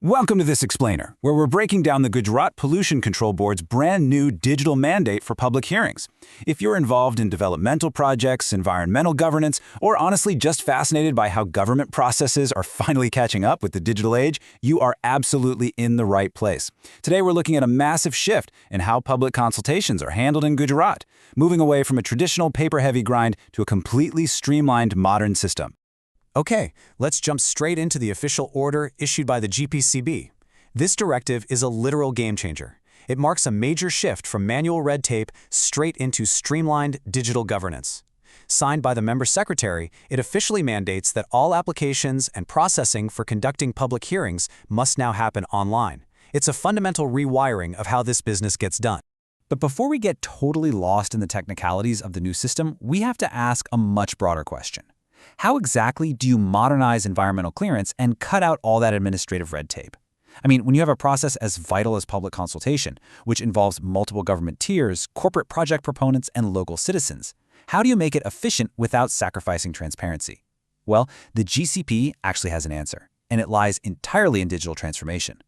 Welcome to this explainer, where we're breaking down the Gujarat Pollution Control Board's brand new digital mandate for public hearings. If you're involved in developmental projects, environmental governance, or honestly just fascinated by how government processes are finally catching up with the digital age, you are absolutely in the right place. Today we're looking at a massive shift in how public consultations are handled in Gujarat, moving away from a traditional paper-heavy grind to a completely streamlined modern system. Okay, let's jump straight into the official order issued by the GPCB. This directive is a literal game changer. It marks a major shift from manual red tape straight into streamlined digital governance. Signed by the member secretary, it officially mandates that all applications and processing for conducting public hearings must now happen online. It's a fundamental rewiring of how this business gets done. But before we get totally lost in the technicalities of the new system, we have to ask a much broader question. How exactly do you modernize environmental clearance and cut out all that administrative red tape? I mean, when you have a process as vital as public consultation, which involves multiple government tiers, corporate project proponents, and local citizens, how do you make it efficient without sacrificing transparency? Well, the GCP actually has an answer, and it lies entirely in digital transformation.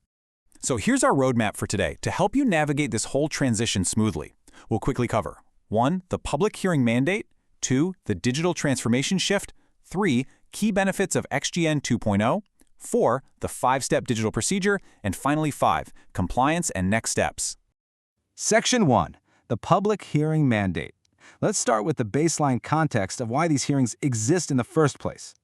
So here's our roadmap for today to help you navigate this whole transition smoothly. We'll quickly cover 1. The public hearing mandate, 2. The digital transformation shift, 3. Key benefits of XGN 2.0, 4. The 5-step digital procedure, and finally 5. Compliance and next steps. Section 1. The public hearing mandate. Let's start with the baseline context of why these hearings exist in the first place.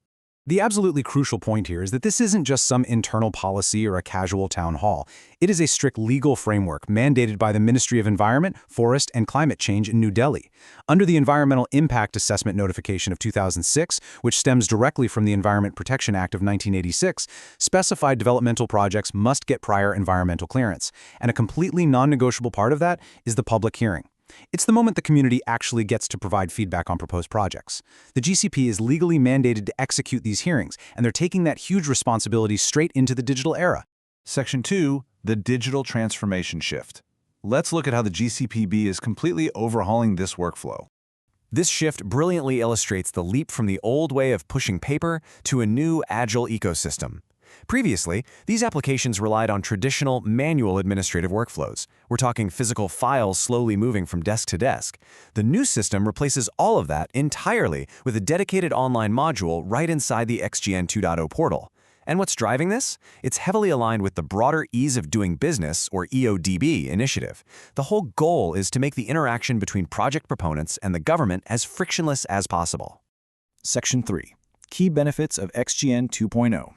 The absolutely crucial point here is that this isn't just some internal policy or a casual town hall. It is a strict legal framework mandated by the Ministry of Environment, Forest, and Climate Change in New Delhi. Under the Environmental Impact Assessment Notification of 2006, which stems directly from the Environment Protection Act of 1986, specified developmental projects must get prior environmental clearance, and a completely non-negotiable part of that is the public hearing. It's the moment the community actually gets to provide feedback on proposed projects. The GCP is legally mandated to execute these hearings, and they're taking that huge responsibility straight into the digital era. Section 2. The digital transformation shift. Let's look at how the GCPB is completely overhauling this workflow. This shift brilliantly illustrates the leap from the old way of pushing paper to a new, agile ecosystem. Previously, these applications relied on traditional, manual administrative workflows. We're talking physical files slowly moving from desk to desk. The new system replaces all of that entirely with a dedicated online module right inside the XGN 2.0 portal. And what's driving this? It's heavily aligned with the broader Ease of Doing Business, or EODB, initiative. The whole goal is to make the interaction between project proponents and the government as frictionless as possible. Section 3. Key benefits of XGN 2.0.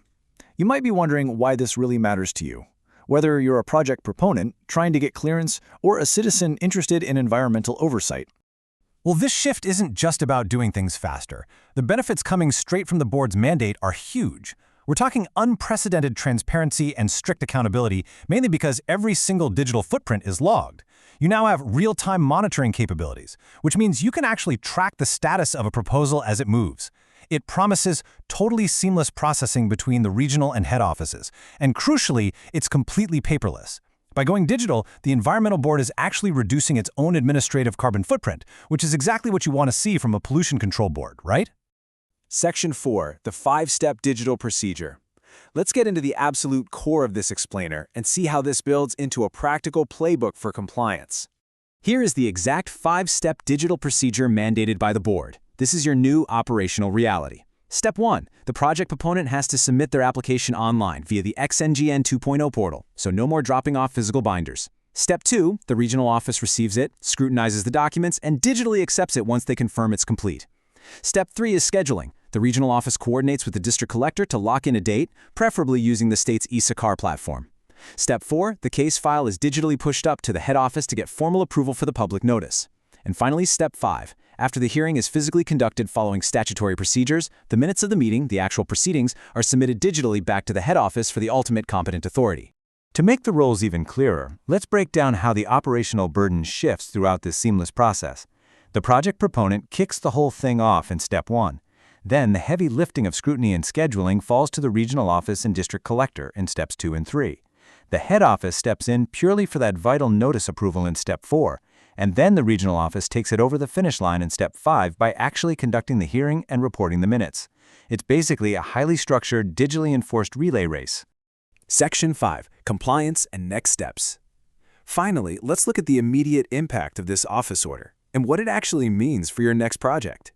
You might be wondering why this really matters to you. Whether you're a project proponent trying to get clearance or a citizen interested in environmental oversight. Well, this shift isn't just about doing things faster. The benefits coming straight from the board's mandate are huge. We're talking unprecedented transparency and strict accountability, mainly because every single digital footprint is logged. You now have real-time monitoring capabilities, which means you can actually track the status of a proposal as it moves. It promises totally seamless processing between the regional and head offices, and crucially, it's completely paperless. By going digital, the Environmental Board is actually reducing its own administrative carbon footprint, which is exactly what you want to see from a pollution control board, right? Section 4. The 5-step digital procedure. Let's get into the absolute core of this explainer and see how this builds into a practical playbook for compliance. Here is the exact 5-step digital procedure mandated by the board. This is your new operational reality. Step 1. The project proponent has to submit their application online via the XNGN 2.0 portal, so no more dropping off physical binders. Step 2. The regional office receives it, scrutinizes the documents, and digitally accepts it once they confirm it's complete. Step 3 is scheduling. The regional office coordinates with the district collector to lock in a date, preferably using the state's e-Sakar platform. Step 4. The case file is digitally pushed up to the head office to get formal approval for the public notice. And finally, Step 5. After the hearing is physically conducted following statutory procedures, the minutes of the meeting, the actual proceedings, are submitted digitally back to the head office for the ultimate competent authority. To make the roles even clearer, let's break down how the operational burden shifts throughout this seamless process. The project proponent kicks the whole thing off in Step 1. Then the heavy lifting of scrutiny and scheduling falls to the regional office and district collector in Steps 2 and 3. The head office steps in purely for that vital notice approval in Step 4, and then the regional office takes it over the finish line in Step 5 by actually conducting the hearing and reporting the minutes. It's basically a highly structured, digitally enforced relay race. Section 5. Compliance and Next Steps. Finally, let's look at the immediate impact of this office order and what it actually means for your next project.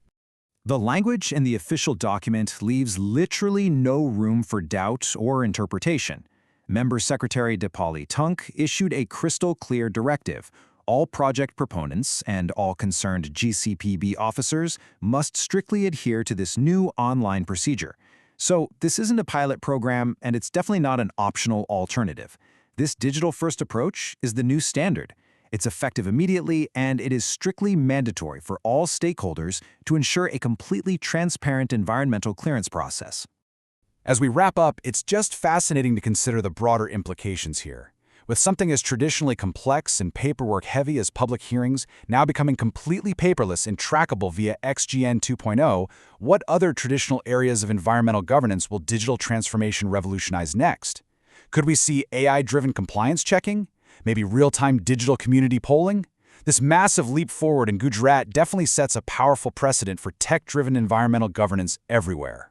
The language in the official document leaves literally no room for doubt or interpretation. Member Secretary Dipali Tunk issued a crystal-clear directive. All project proponents and all concerned GCPB officers must strictly adhere to this new online procedure. So this isn't a pilot program, and it's definitely not an optional alternative. This digital-first approach is the new standard. It's effective immediately, and it is strictly mandatory for all stakeholders to ensure a completely transparent environmental clearance process. As we wrap up, it's just fascinating to consider the broader implications here. With something as traditionally complex and paperwork-heavy as public hearings now becoming completely paperless and trackable via XGN 2.0, what other traditional areas of environmental governance will digital transformation revolutionize next? Could we see AI-driven compliance checking? Maybe real-time digital community polling? This massive leap forward in Gujarat definitely sets a powerful precedent for tech-driven environmental governance everywhere.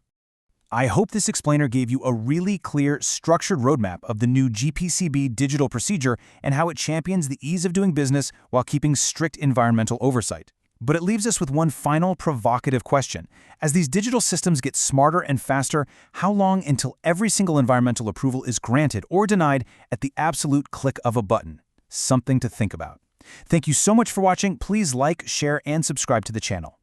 I hope this explainer gave you a really clear, structured roadmap of the new GPCB digital procedure and how it champions the ease of doing business while keeping strict environmental oversight. But it leaves us with one final provocative question. As these digital systems get smarter and faster, how long until every single environmental approval is granted or denied at the absolute click of a button? Something to think about. Thank you so much for watching. Please like, share, and subscribe to the channel.